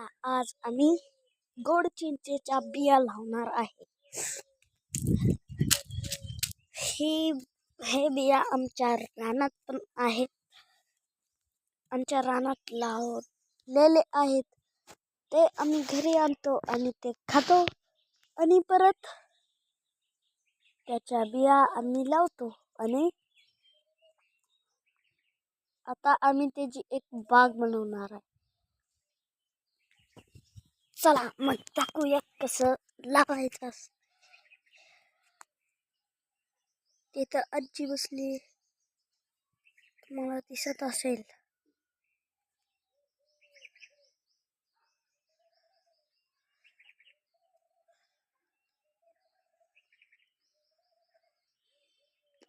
चला आज आम्ही गोड चिंचेच्या बिया लावणार आहे. ही हे बिया आमच्या रानात पण आहेत. आमच्या रानात लावलेले आहेत. ते आम्ही घरी आणतो आणि ते खातो आणि परत त्याच्या बिया आम्ही लावतो आणि आता आम्ही त्याची एक बाग बनवणार आहे. चला मग टाकूया कसं लावायचं. तिथं आजी बसली, तुम्हाला दिसत असेल.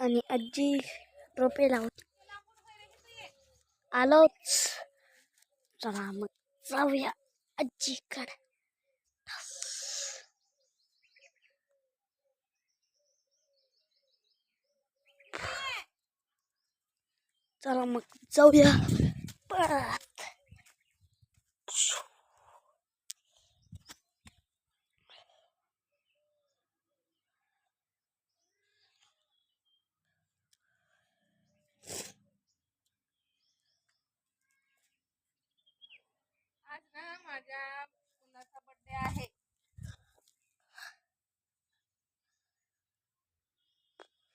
आणि आजी रोपे लावते. आलोच. चला मग जाऊया आजीकडे. चला मग जाऊया परत. आज ना माझ्या मुलाचा बर्थडे आहे.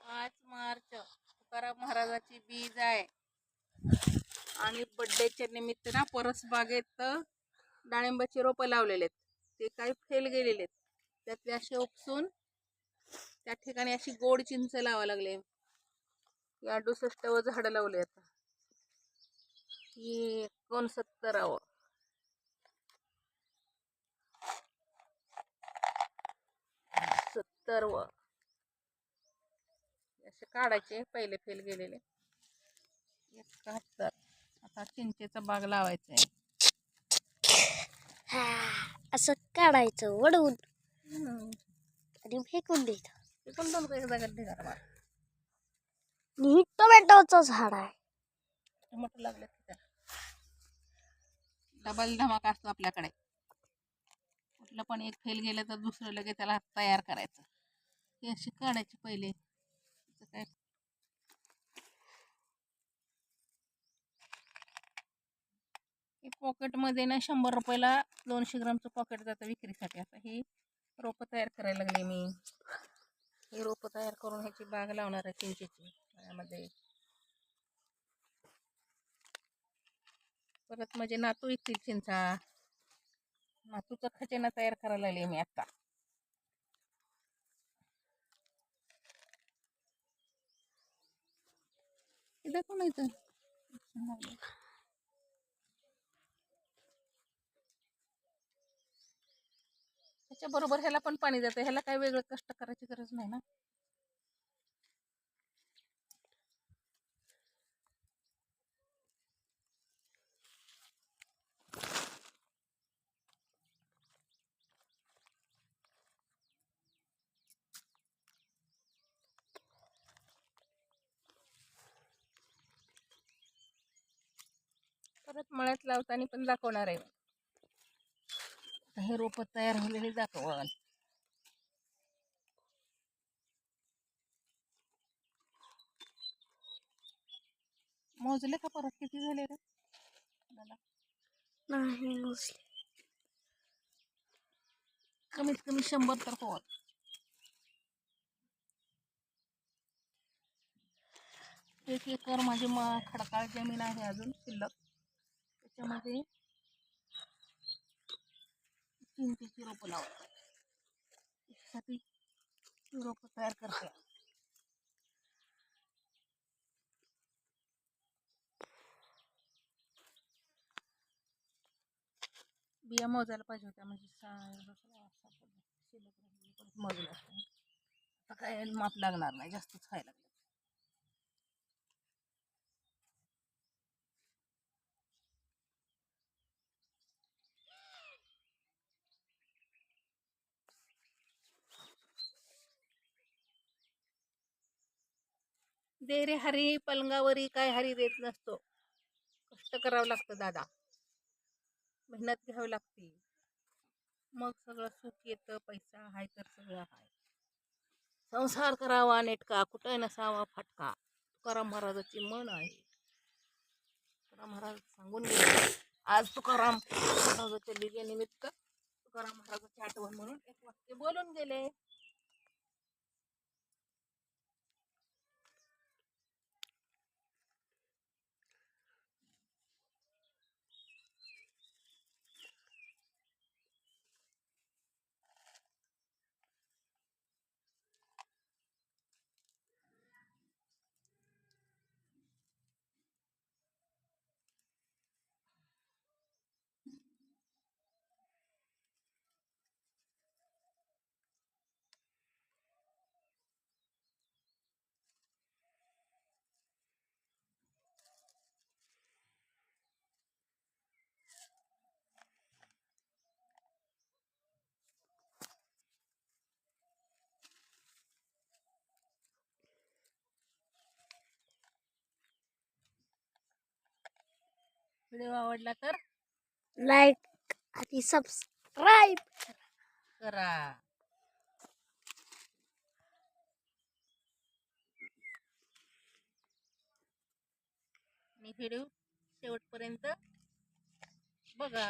5 मार्च तुकाराम महाराजाची बीज आहे आणि बर्थडेच्या निमित्त ना परस बागेत डाळिंबाची रोपं लावलेले आहेत. ते काही फेल गेलेले आहेत. त्यातले असे उपसून त्या ठिकाणी अशी गोड चिंच लावा लागले. 68 झाडं लावले आता. ही 69 70 असे काढायचे पहिले फेल गेलेले. 71 आता चिंचेचा बाग लावायचा आहे. असं काढायचं वडून आणि फेकून द्यायचं. ही टोमॅटोचं झाड आहे. टोमॅटो लागले डबल धमाका असतो आपल्याकडे. कुठलं पण एक फेल गेलं तर दुसरं लगेच त्याला तयार करायचं. हे अशी काढायची पहिले. काय पॉकेटमध्ये ना 100 रुपयाला 200 ग्रामचं पॉकेट जातं विक्रीसाठी. आता ही रोपं तयार करायला लागले मी. हे रोपं तयार करून ह्याची बाग लावणार आहे चिंचेची. यामध्ये परत म्हणजे नातू येतील चिंचा. नातूचा खजिना तयार करायला लागले मी आता. दाखवून येतं त्याच्याबरोबर ह्याला पण पाणी जातं. ह्याला काही वेगळं कष्ट करायची गरज नाही ना. परत मळ्यात लावताना पण दाखवणार आहे. हे रोपं तयार झालेली दाखवण. मोजले का परत किती झाले रे? नाही मोजले. कमीत कमी 100 तर हो. 1 एकर माझी खडकाळ जमीन आहे अजून शिल्लक. त्याच्यामध्ये चिंचेची रोपं लावतात. त्यासाठी रोपं तयार करते. बिया मोजायला पाहिजे होत्या म्हणजे शिल्लक मोजलं असतं. आता काय माप लागणार नाही, जास्तच खायला लागलं. दे रे हरी पलंगावरी काय हरी देत नसतो. कष्ट करावं लागतं दादा. मेहनत घ्यावी लागते, मग सगळं सुख येतं. पैसा हाय तर सगळं हाय. संसार करावा नेटका, कुठं नसावा फाटका, तुकाराम महाराजाची म्हण आहे. तुकाराम महाराज सांगून गेले. आज तुकाराम महाराजाच्या लिहिल्यानिमित्त तुकाराम महाराजाची आठवण म्हणून एक वाक्य बोलून गेले. व्हिडिओ आवडला तर लाईक आणि सबस्क्राईब करा. आणि व्हिडिओ शेवटपर्यंत बघा.